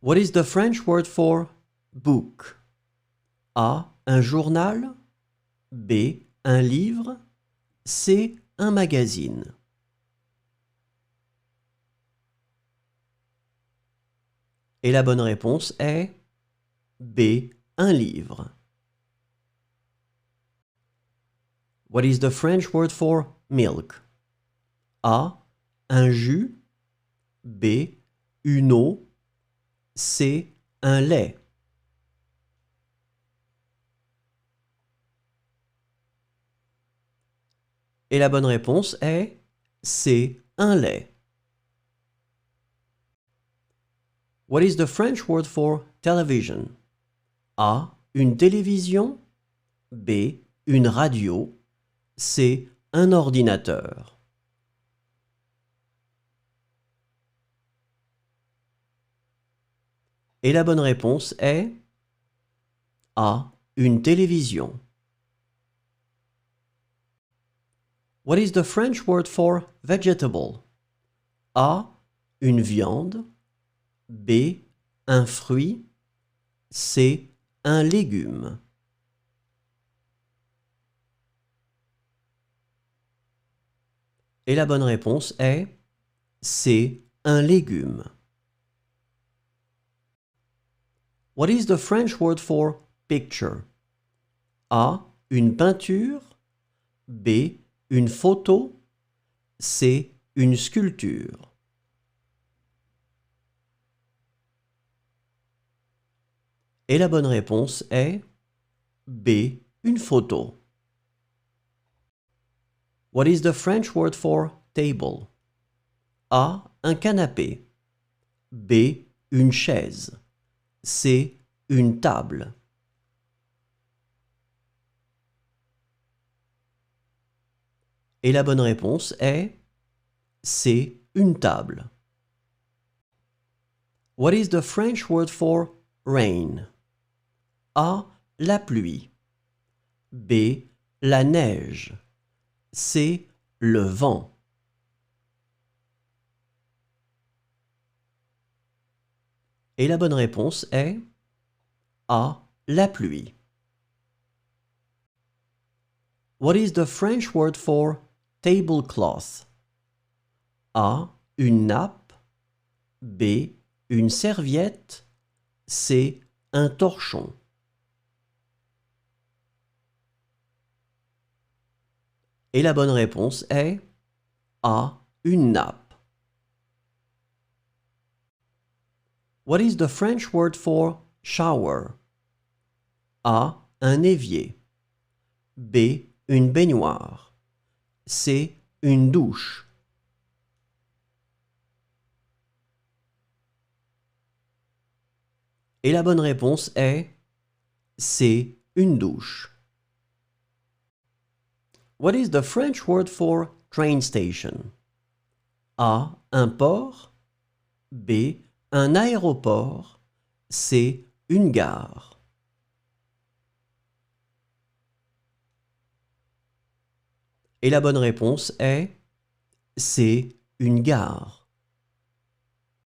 What is the French word for book? A. Un journal. B. Un livre. C. Un magazine. Et la bonne réponse est B. Un livre. What is the French word for milk? A. Un jus. B. Une eau. C. Un lait. Et la bonne réponse est C. Un lait. What is the French word for television? A. Une télévision. B. Une radio. C. Un ordinateur. Et la bonne réponse est A. Une télévision. What is the French word for vegetable? A. Une viande. B. Un fruit. C. Un légume. Et la bonne réponse est C. Un légume. What is the French word for picture? A. Une peinture. B. Une photo. C. Une sculpture. Et la bonne réponse est B. Une photo. What is the French word for table? A. Un canapé. B. Une chaise. C. Une table. Et la bonne réponse est C. Une table. What is the French word for rain? A. La pluie. B. La neige. C. Le vent. Et la bonne réponse est A. La pluie. What is the French word for tablecloth? A. Une nappe. B. Une serviette. C. Un torchon. Et la bonne réponse est A. Une nappe. What is the French word for shower? A. Un évier. B. Une baignoire. C. Une douche. Et la bonne réponse est C. Une douche. What is the French word for train station? A. Un port. B. Un aéroport. C. Une gare. Et la bonne réponse est C. Une gare.